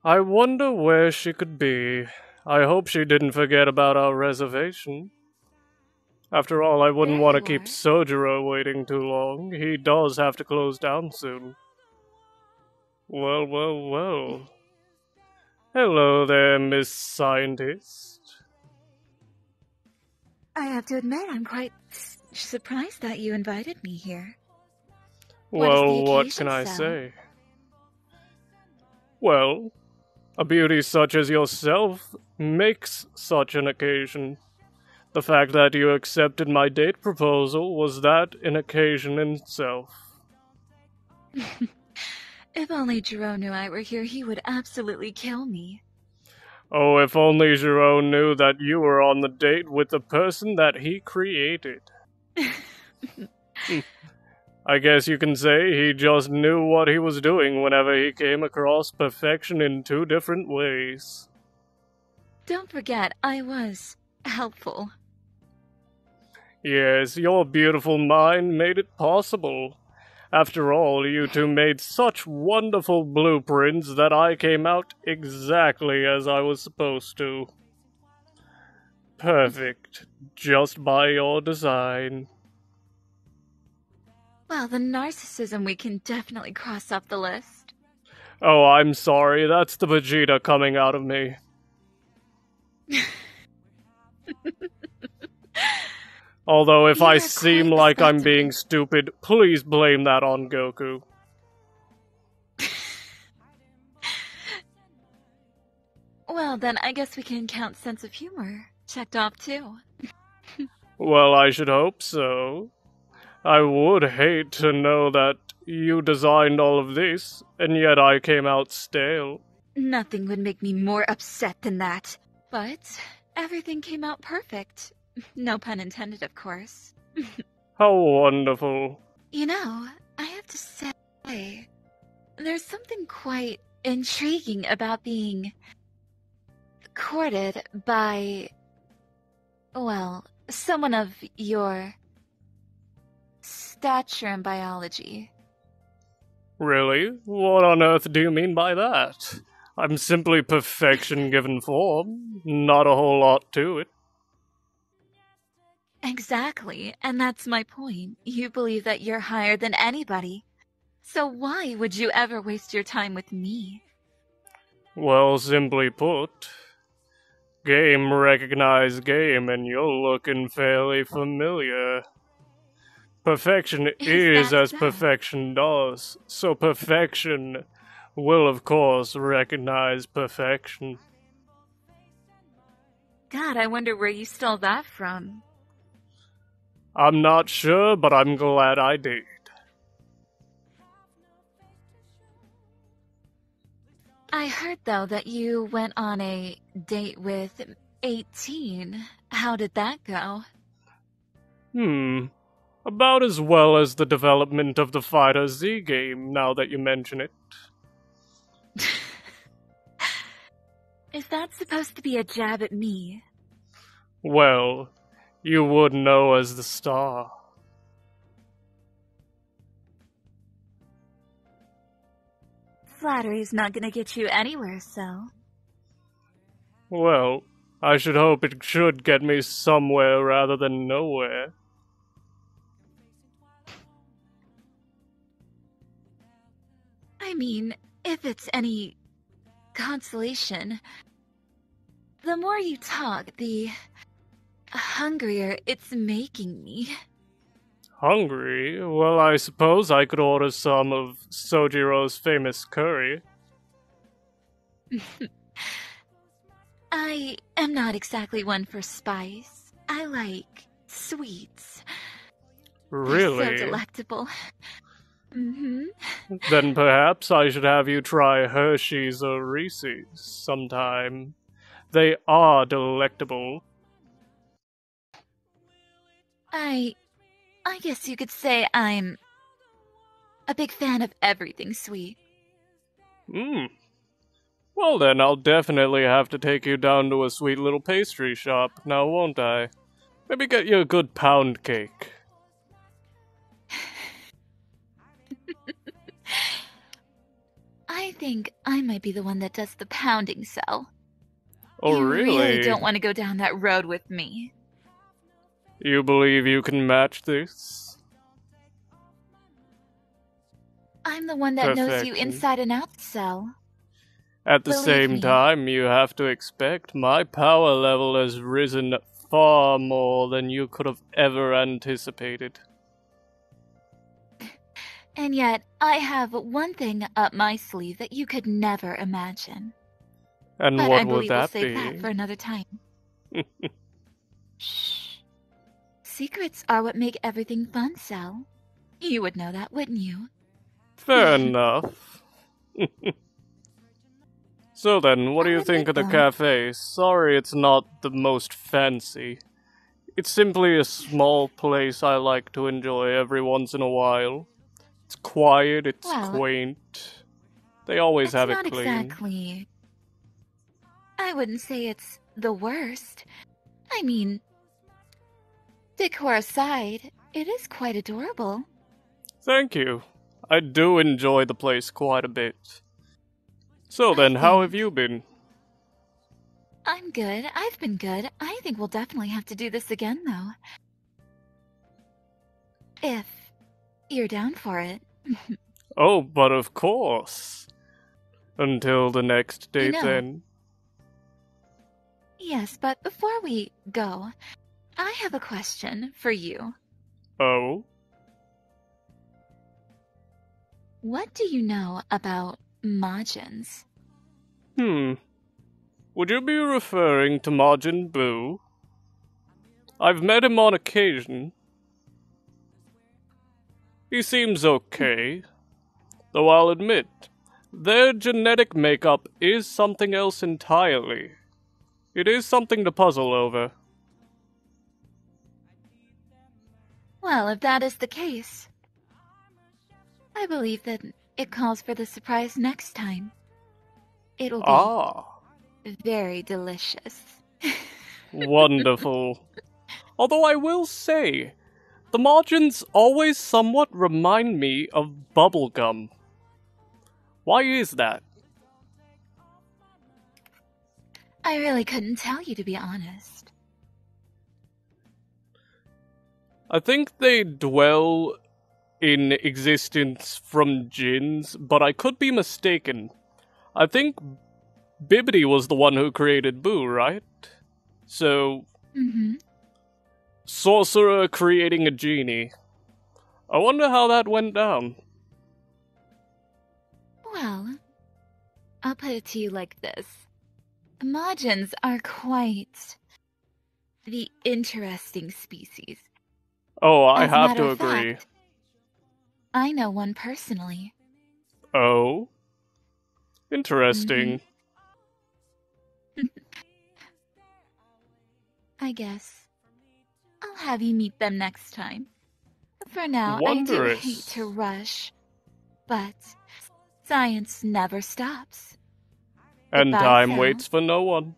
I wonder where she could be. I hope she didn't forget about our reservation. After all, I wouldn't There want to you keep are. Sojiro waiting too long. He does have to close down soon. Well, well, well. Hello there, Miss Scientist. I have to admit, I'm quite surprised that you invited me here. What is the Well, what can occasion, I Sal? say? Well, a beauty such as yourself makes such an occasion. The fact that you accepted my date proposal was that an occasion in itself. If only Jerome knew I were here, he would absolutely kill me. Oh, if only Giro knew that you were on the date with the person that he created. I guess you can say he just knew what he was doing whenever he came across perfection in two different ways. Don't forget, I was helpful. Yes, your beautiful mind made it possible. After all, you two made such wonderful blueprints that I came out exactly as I was supposed to. Perfect, just by your design. Well, the narcissism we can definitely cross off the list. Oh, I'm sorry, that's the Vegeta coming out of me. Although if I You're seem quite a like I'm being specimen. stupid, please blame that on Goku. Well, then I guess we can count sense of humor checked off too. Well, I should hope so. I would hate to know that you designed all of this, and yet I came out stale. Nothing would make me more upset than that. But everything came out perfect. No pun intended, of course. How wonderful. You know, I have to say, there's something quite intriguing about being courted by, well, someone of your stature in biology. Really? What on earth do you mean by that? I'm simply perfection given form. Not a whole lot to it. Exactly, and that's my point. You believe that you're higher than anybody. So why would you ever waste your time with me? Well, simply put, game recognized game, and you're looking fairly familiar. Perfection is Is that as so? perfection does, so perfection will of course recognize perfection. God, I wonder where you stole that from. I'm not sure, but I'm glad I did. I heard, though, that you went on a date with 18. How did that go? About as well as the development of the Fighter Z game, now that you mention it. Is that supposed to be a jab at me? Well, you would know as the star. Flattery's not gonna get you anywhere, so. Well, I should hope it should get me somewhere rather than nowhere. I mean, if it's any consolation, the more you talk, the hungrier it's making me. Hungry? Well, I suppose I could order some of Sojiro's famous curry. I am not exactly one for spice. I like sweets. They're Really? so delectable. Mm-hmm. Then perhaps I should have you try Hershey's or Reese's sometime. They are delectable. I guess you could say I'm a big fan of everything sweet. Well then, I'll definitely have to take you down to a sweet little pastry shop, now won't I? Maybe get you a good pound cake. I I think I might be the one that does the pounding cell. Oh, You really really? don't want to go down that road with me. You believe you can match this? I'm the one that knows you Perfection. inside and out, Cell. At the Believe same me. time, you have to expect my power level has risen far more than you could have ever anticipated. And yet, I have one thing up my sleeve that you could never imagine. And But what I would believe we'll that save be? that for another time. Shh. Secrets are what make everything fun, Cell. You would know that, wouldn't you? Fair enough. So then, what do you I'll think of admit, the though. cafe? Sorry it's not the most fancy. It's simply a small place I like to enjoy every once in a while. It's quiet, it's Well, quaint. They always it's have it not clean. exactly... I wouldn't say it's the worst. I mean, decor aside, it is quite adorable. Thank you. I do enjoy the place quite a bit. So then, I how have think- you been? I'm good. I've been good. I think we'll definitely have to do this again, though. If you're down for it. Oh, but of course. Until the next date, know. then. Yes, but before we go, I have a question for you. Oh? What do you know about Majins? Would you be referring to Majin Buu? I've met him on occasion. He seems okay. Though I'll admit, their genetic makeup is something else entirely. It is something to puzzle over. Well, if that is the case, I believe that it calls for the surprise next time. It'll be very delicious. Wonderful. Although I will say, the Majins always somewhat remind me of bubblegum. Why is that? I really couldn't tell you, to be honest. I think they dwell in existence from djinns, but I could be mistaken. I think Bibbidi was the one who created Boo, right? So, sorcerer creating a genie. I wonder how that went down. Well, I'll put it to you like this. Majins are quite the interesting species. Oh, I As a have matter to of agree. fact, I know one personally. Oh? Interesting. I guess I'll have you meet them next time. For now, Wondrous. I do hate to rush, but science never stops. And Goodbye, time Sal. waits for no one.